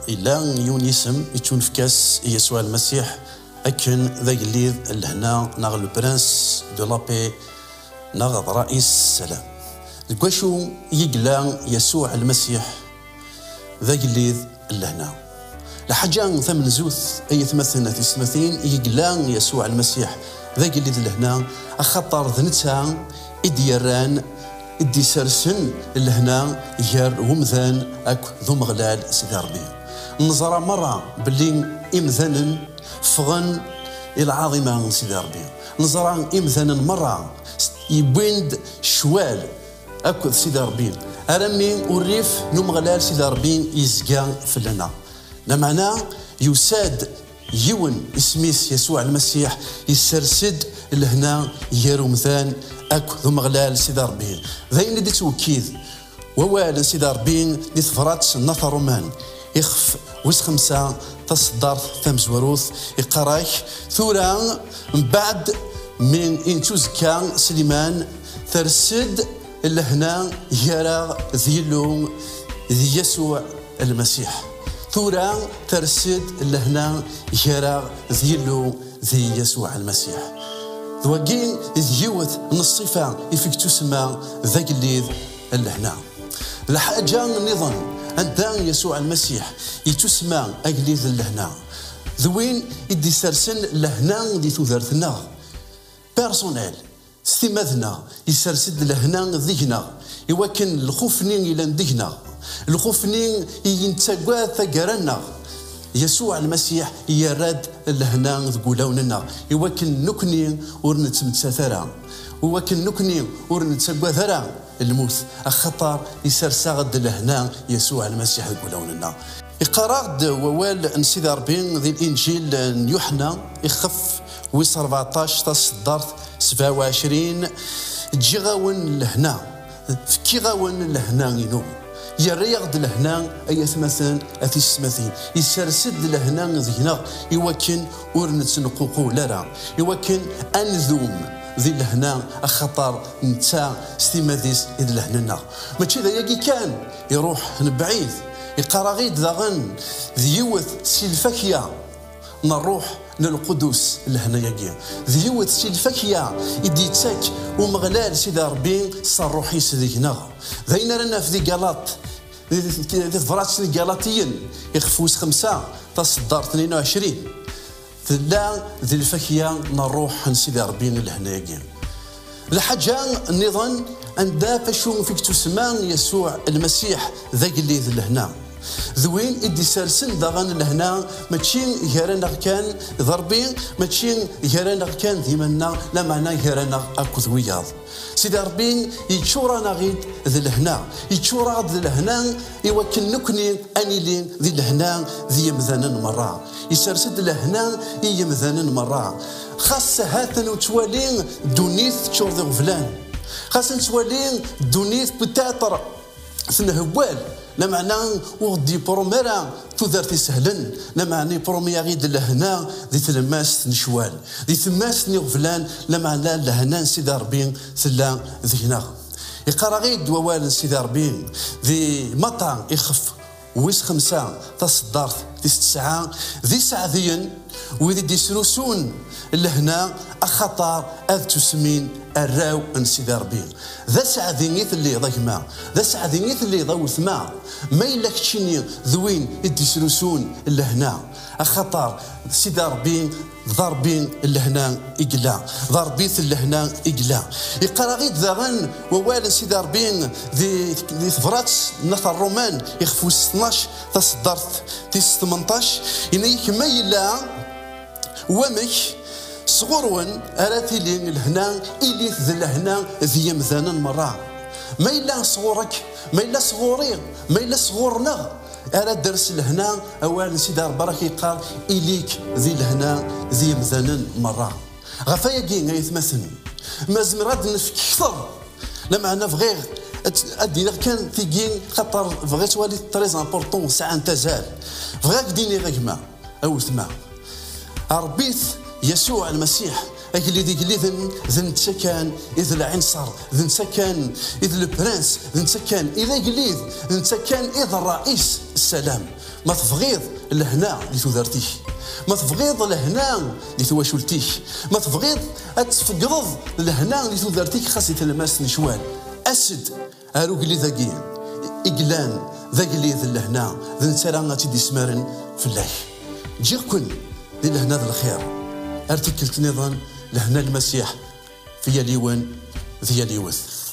إلا يونيسم يتون في كاس يسوع المسيح أكن ذا قليد لهنا ناغ البرنس دو لابي ناغ رئيس السلام الكواشو يقلا يسوع المسيح ذا قليد لهنا لحاجة ثمن زوث أي ثمثنا في سمثين يقلا يسوع المسيح ذا قليد لهنا أخطر ذنتها إديران إدي سرسن لهنا يار ومذان أك ذو مغلال سيدي ربي نظرة مرة باللي إمذانا فغن العظيمة سيدي ربي نظرة إمذانا مرة يبويند شوال أكو سيدي ربي أرمي وريف نمغلال سيدي ربي يزقى فلنا لمعنى يساد يون اسميس يسوع المسيح يسرسد لهنا يارو مثان أكو ذو مغلال سيدي ربي ذاين دي توكيد ووال سيدي ربي دي ثفرات نثر رومان يخف ويس خمسة تصدر ثمز وروث يقراك ثورا من بعد من انتوزكا سليمان ثرسد لهنا يرى ذيلو ذي يسوع المسيح ثورا ترسد لهنا يرى ذيلو ذي يسوع المسيح ذوقين ذيوث من الصفة يفيك تسمى ذا قليد لهنا الحاجة نظن عند يسوع المسيح يتسمى أقليد لهنا ذوين يدي سرسن لهنا دي ثوذرتنا بيرسونيل استماذنا يسرسد لهنا ذهنا يوكن الخوفنين إلى ندهنا الخوفنين ينتقوا ثقرنا يسوع المسيح يراد لهنا ذقولوننا يوكن نكني ورنتمتثرا ووكن نكني ورنتسقوا ثرا الموت الخطر يسرسغد لهنا يسوع المسيح ذقولوننا يقرأ ووال سيدي ربي ذي الإنجيل يوحنا يخف ويس 14 تصدرت 27 تجي غاون لهنا فكي غاون لهنا ينو يريغد لهنا أي ثمثان أثي السمثين يسرسد لهنا ذهنا يوكن ورنتنقوقو لرا يوكن أنذوم ذي لهنا الخطر نتا ستيماذيس إذ لهنا ماشي ذا يجي كان يروح بعيد يقرا غيد ذاغن ذيوث سيلفاكيا نروح للقدس لهنا يجي ذيوث سيلفاكيا يدي تاك ومغلال سيدي ربي صروحي سيدينا ذاين رانا في ذي قلاط ذي فرات ذي قلاطيين يخفوس 5 تصدر 22 لا ذي الفاكيا نروح سيدي ربي لهنا يجي الحاجة النظام عندها فاشو فيك تسمى يسوع المسيح ذا قليد لهنا ذوين إدي سارسن داغان لهنا ماشي يهرانا كان ضربي ماشي يهرانا كان ديمنا لا معنى يهرانا أكو ذوياض سيدي ربي يتشورانا غيد ذي لهنا يتشورا ذي لهنا يوكل نكني أني لي ذي لهنا ذي يمذانا مرة يسرسد لهنا يمذانا مرة خاصة هاتن وتوالين دونيث تشور ذي غفلان خاصة توالين دونيث بتاتر سنهوال لا معنى وغدي بروميرا تودرتي سهلا لا معنى بروميا غيد لهنا ذي تلماس نشوال ذي تماس نغفلان لا معنى لهنا سيدي ربي سلا ذهنا يقرا غيد ووال سيدي ربي ذي مطا يخف ويس 5 تصدرت ذي 9 ذي سعذيا وذي دي سروسون لهنا أخطر أذ تسمين الراو ان سيدي ربي ذا سعدينيث اللي ضيما ذا سعدينيث اللي ضوث ما يلك تشيني ذوين يدي سروسون لهنا أخطر سيدي ربي ضربين لهنا إقلا ضربيث لهنا إقلا يقرا غيد ذاغن ووال سيدي ربي ذي ثفرات نثر الرومان يخفو 12 تصدرت 18 ينيك ما يلا ومك صغرون أراتيلين لهنا إلي ذي لهنا ذي يمذانا مرة ما إلا صغورك ما إلا صغوري ما إلا صغورنا أراد درس لهنا أولا سيدي ربي قال إليك ذي لهنا ذي يمذانا مرة غفايا كين يتمثل ما زمرات نفكثر لما أنا فغير أدينا كان تيجين خاطر بغيت والي تريز امبورطون ساعة تزال بغاك ديني غيما أو ثما ربيت يسوع المسيح أجلي ذي قليذن ذن تسكن إذا العنصر ذن سكن إذا البرنس ذن سكن إذا قليذ ذن سكن إذا الرئيس السلام ما تفغيض لهنا لتذرتيه ما تفغيض لهنا لتواشلتيه ما تفغيض أتفقض لهنا لتذرتيك خاصة الماس نشوان أسد أروق لي ذاقين إقلان ذاق لي ذا لهنا ذا نسرى تيدي سمارن في الله جيكن ذي لهنا ذا الخير أرتكلت نظام لهنا المسيح في يليون ذي يليوث